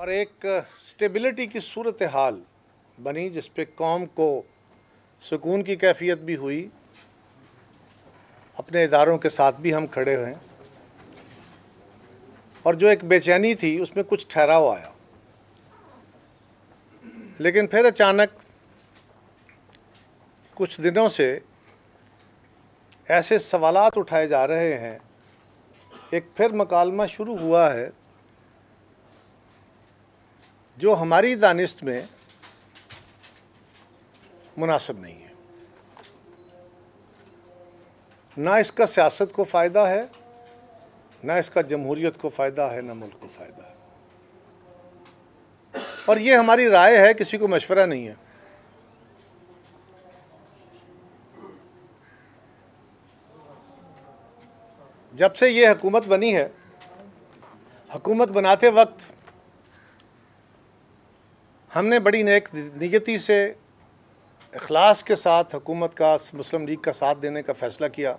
और एक स्टेबिलिटी की सूरत हाल बनी जिस पे कौम को सुकून की कैफियत भी हुई, अपने इदारों के साथ भी हम खड़े हुए हैं और जो एक बेचैनी थी उसमें कुछ ठहराव आया। लेकिन फिर अचानक कुछ दिनों से ऐसे सवालात उठाए जा रहे हैं, एक फिर मकालमा शुरू हुआ है जो हमारी दानिश में मुनासिब नहीं है। ना इसका सियासत को फ़ायदा है, ना इसका जमहूरियत को फ़ायदा है, ना मुल्क को फ़ायदा है। और ये हमारी राय है, किसी को मशवरा नहीं है। जब से ये हुकूमत बनी है, हुकूमत बनाते वक्त हमने बड़ी नेक नियति से इखलास के साथ हुकूमत का, मुस्लिम लीग का साथ देने का फ़ैसला किया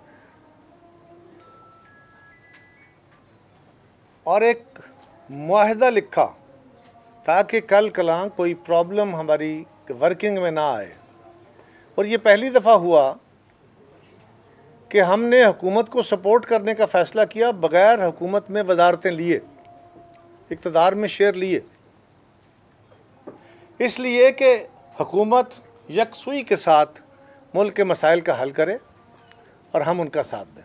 और एक मुआहदा लिखा ताकि कल कलां कोई प्रॉब्लम हमारी वर्किंग में ना आए। और ये पहली दफ़ा हुआ कि हमने हुकूमत को सपोर्ट करने का फ़ैसला किया बग़ैर हुकूमत में वज़ारतें लिए, इक़्तिदार में शेयर लिए, इसलिए कि हुकूमत यकसुई के साथ मुल्क के मसाइल का हल करे और हम उनका साथ दें।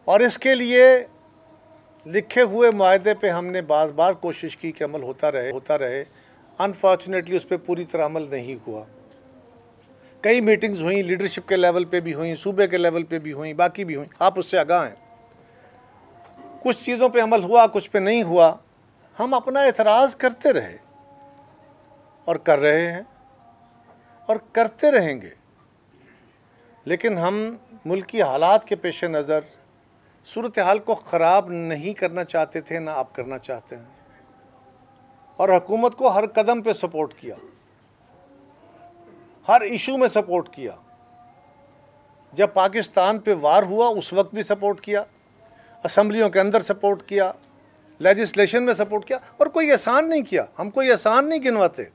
और इसके लिए लिखे हुए मुआहदे पे हमने बार बार कोशिश की कि अमल होता रहे। अनफॉर्चुनेटली उस पर पूरी तरह अमल नहीं हुआ। कई मीटिंग्स हुई, लीडरशिप के लेवल पे भी हुई, सूबे के लेवल पे भी हुई, बाकी भी हुई, आप उससे आगाह हैं। कुछ चीज़ों पे अमल हुआ, कुछ पे नहीं हुआ। हम अपना एतराज़ करते रहे और कर रहे हैं और करते रहेंगे, लेकिन हम मुल्क की हालात के पेश नज़र सूरत हाल को ख़राब नहीं करना चाहते थे, ना आप करना चाहते हैं। और हुकूमत को हर कदम पे सपोर्ट किया, हर इशू में सपोर्ट किया। जब पाकिस्तान पे वार हुआ उस वक्त भी सपोर्ट किया, असम्बलियों के अंदर सपोर्ट किया, लेजिस्लेशन में सपोर्ट किया। और कोई एहसान नहीं किया, हम कोई एहसान नहीं गिनवाते।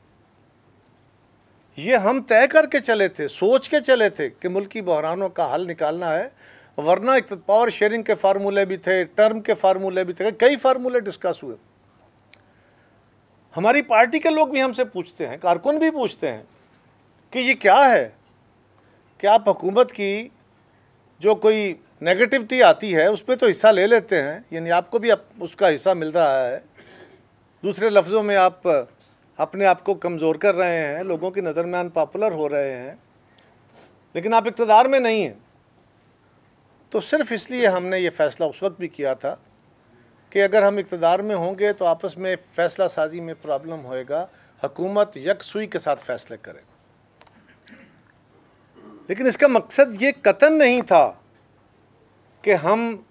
ये हम तय करके चले थे, सोच के चले थे कि मुल्क की बहरानों का हल निकालना है, वरना पावर शेयरिंग के फार्मूले भी थे, टर्म के फार्मूले भी थे, कई फार्मूले डिस्कस हुए। हमारी पार्टी के लोग भी हमसे पूछते हैं, कारकुन भी पूछते हैं कि ये क्या है कि आप हुकूमत की जो कोई नेगेटिविटी आती है उस पर तो हिस्सा ले लेते हैं, यानी आपको भी उसका हिस्सा मिल रहा है। दूसरे लफ्ज़ों में आप अपने आप को कमज़ोर कर रहे हैं, लोगों की नज़र में अनपॉपुलर हो रहे हैं, लेकिन आप इक़्तिदार में नहीं हैं। तो सिर्फ इसलिए हमने ये फ़ैसला उस वक्त भी किया था कि अगर हम इक़्तिदार में होंगे तो आपस में फ़ैसला साजी में प्रॉब्लम होएगा, हुकूमत यकसुई के साथ फ़ैसले करे। लेकिन इसका मकसद ये कतन नहीं था कि हम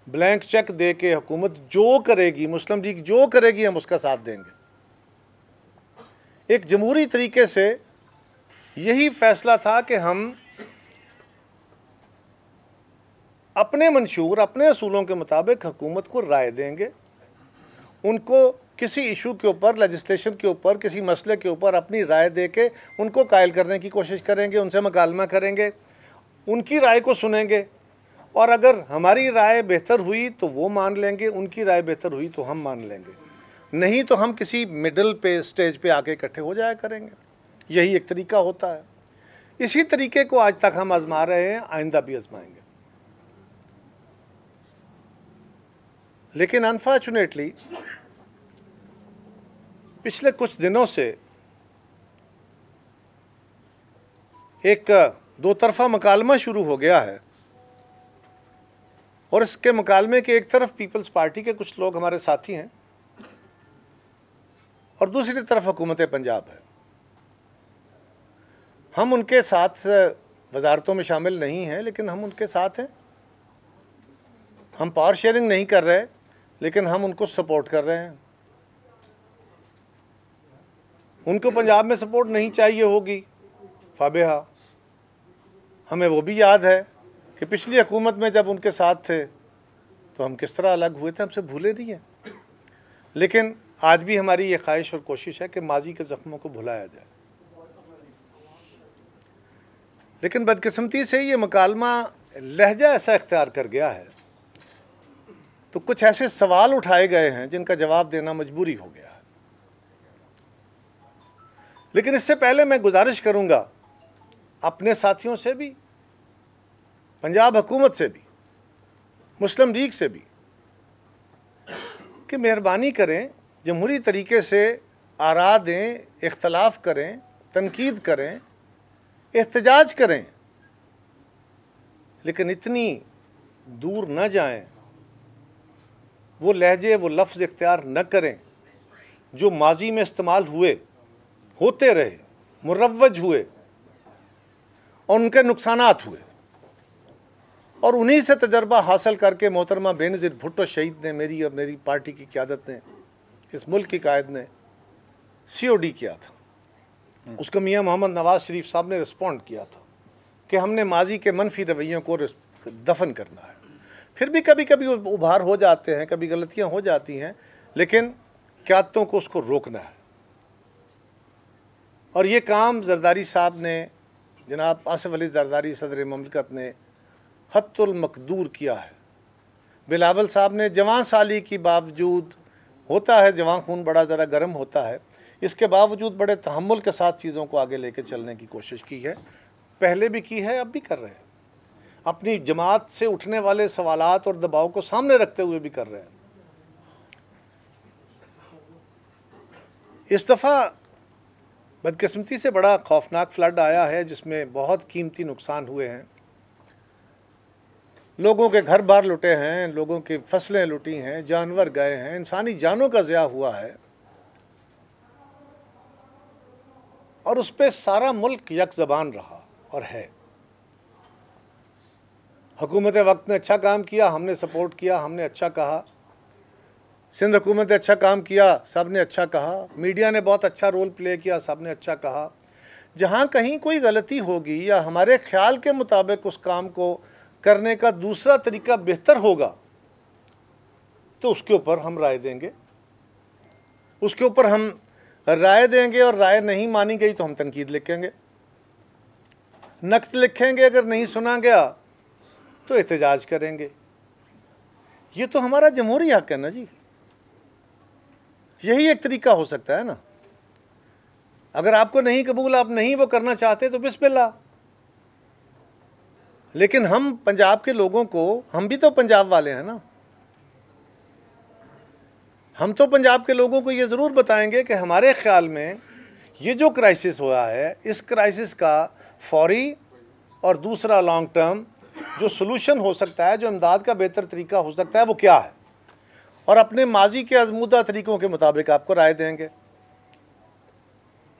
ब्लैंक चेक दे के हुकूमत जो करेगी, मुस्लिम लीग जो करेगी हम उसका साथ देंगे। एक जमहूरी तरीके से यही फ़ैसला था कि हम अपने मंशूर, अपने असूलों के मुताबिक हुकूमत को राय देंगे, उनको किसी इशू के ऊपर, लेजिस्लेशन के ऊपर, किसी मसले के ऊपर अपनी राय दे के उनको कायल करने की कोशिश करेंगे, उनसे मकालमा करेंगे, उनकी राय को सुनेंगे। और अगर हमारी राय बेहतर हुई तो वो मान लेंगे, उनकी राय बेहतर हुई तो हम मान लेंगे, नहीं तो हम किसी मिडल पे स्टेज पे आके इकट्ठे हो जाया करेंगे। यही एक तरीका होता है। इसी तरीके को आज तक हम आजमा रहे हैं, आइंदा भी आजमाएंगे। लेकिन अनफॉर्चुनेटली पिछले कुछ दिनों से एक दो तरफा मुकालमा शुरू हो गया है और इसके मुकालमे के एक तरफ पीपल्स पार्टी के कुछ लोग हमारे साथी हैं और दूसरी तरफ हुकूमत पंजाब है। हम उनके साथ वजारतों में शामिल नहीं हैं, लेकिन हम उनके साथ हैं। हम पावर शेयरिंग नहीं कर रहे, लेकिन हम उनको सपोर्ट कर रहे हैं। उनको पंजाब में सपोर्ट नहीं चाहिए होगी, फाबेहा, हमें वो भी याद है कि पिछली हुकूमत में जब उनके साथ थे तो हम किस तरह अलग हुए थे हमसे भूले नहीं हैं। लेकिन आज भी हमारी ये ख्वाहिश और कोशिश है कि माजी के ज़ख्मों को भुलाया जाए। लेकिन बदकिस्मती से ये मुकालमा लहजा ऐसा इख्तियार कर गया है, तो कुछ ऐसे सवाल उठाए गए हैं जिनका जवाब देना मजबूरी हो गया है। लेकिन इससे पहले मैं गुजारिश करूंगा अपने साथियों से भी, पंजाब हुकूमत से भी, मुस्लिम लीग से भी, कि मेहरबानी करें, जमहूरी तरीके से आरा दें, इख्तलाफ करें, तनकीद करें, एहतजाज करें, लेकिन इतनी दूर न जाएं, वो लहजे, वो लफ्ज़ इख्तियार न करें जो माजी में इस्तेमाल हुए, होते रहे, मुरव्वज हुए और उनके नुकसानात हुए। और उन्हीं से तजर्बा हासिल करके मोहतरमा बेनज़ीर भुट्टो शहीद ने, मेरी और मेरी पार्टी की क़यादत ने, इस मुल्क की कायद ने COD किया था। उसको मियाँ मोहम्मद नवाज़ शरीफ साहब ने रिस्पॉन्ड किया था कि हमने माजी के मनफी रवैयों को दफन करना है। फिर भी कभी कभी उभार हो जाते हैं, कभी गलतियां हो जाती हैं, लेकिन क़यादतों को उसको रोकना है। और ये काम जरदारी साहब ने, जनाब आसिफ अली जरदारी सदर ममलकत ने हत्तुल मकदूर किया है। बिलावल साहब ने जवान साली की बावजूद, होता है जवान खून बड़ा ज़रा गर्म होता है, इसके बावजूद बड़े तहम्मुल के साथ चीज़ों को आगे लेके चलने की कोशिश की है। पहले भी की है, अब भी कर रहे हैं। अपनी जमात से उठने वाले सवालात और दबाव को सामने रखते हुए भी कर रहे हैं। इस दफ़ा बदकिस्मती से बड़ा खौफनाक फ्लड आया है जिसमें बहुत कीमती नुकसान हुए हैं। लोगों के घर बार लुटे हैं, लोगों की फसलें लुटी हैं, जानवर गए हैं, इंसानी जानों का ज़िया हुआ है। और उस पर सारा मुल्क यक ज़बान रहा और है। हुकूमत वक्त ने अच्छा काम किया, हमने सपोर्ट किया, हमने अच्छा कहा। सिंध हुकूमत ने अच्छा काम किया, सब ने अच्छा कहा। मीडिया ने बहुत अच्छा रोल प्ले किया, सब ने अच्छा कहा। जहाँ कहीं कोई गलती होगी या हमारे ख्याल के मुताबिक उस काम को करने का दूसरा तरीका बेहतर होगा, तो उसके ऊपर हम राय देंगे, उसके ऊपर हम राय देंगे। और राय नहीं मानी गई तो हम तनकीद लिखेंगे, नक्द लिखेंगे। अगर नहीं सुना गया तो एहतजाज करेंगे। ये तो हमारा जमहूरी हक है ना जी, यही एक तरीका हो सकता है ना। अगर आपको नहीं कबूल, आप नहीं वो करना चाहते तो बिस्मिल्लाह। लेकिन हम पंजाब के लोगों को, हम भी तो पंजाब वाले हैं ना, हम तो पंजाब के लोगों को ये ज़रूर बताएंगे कि हमारे ख्याल में ये जो क्राइसिस हुआ है, इस क्राइसिस का फौरी और दूसरा लॉन्ग टर्म जो सलूशन हो सकता है, जो इमदाद का बेहतर तरीका हो सकता है, वो क्या है। और अपने माजी के आजमूदा तरीक़ों के मुताबिक आपको राय देंगे।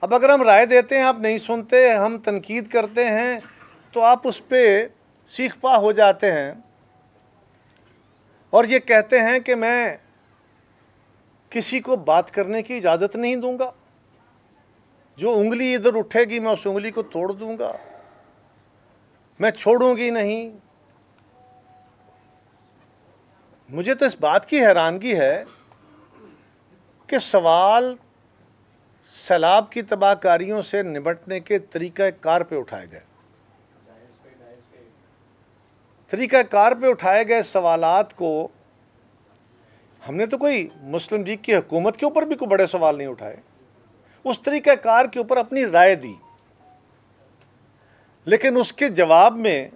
अब अगर हम राय देते हैं, आप नहीं सुनते, हम तनकीद करते हैं, तो आप उस पर सीख पा हो जाते हैं और ये कहते हैं कि मैं किसी को बात करने की इजाज़त नहीं दूंगा, जो उंगली इधर उठेगी मैं उस उंगली को तोड़ दूंगा, मैं छोड़ूंगी नहीं। मुझे तो इस बात की हैरानगी है कि सवाल सैलाब की तबाहकारियों से निपटने के तरीक़ाकार पे उठाए गए, तरीक़ाकार पे उठाए गए सवालात को हमने तो कोई मुस्लिम लीग की हुकूमत के ऊपर भी कोई बड़े सवाल नहीं उठाए, उस तरीक़ाकार के ऊपर अपनी राय दी। लेकिन उसके जवाब में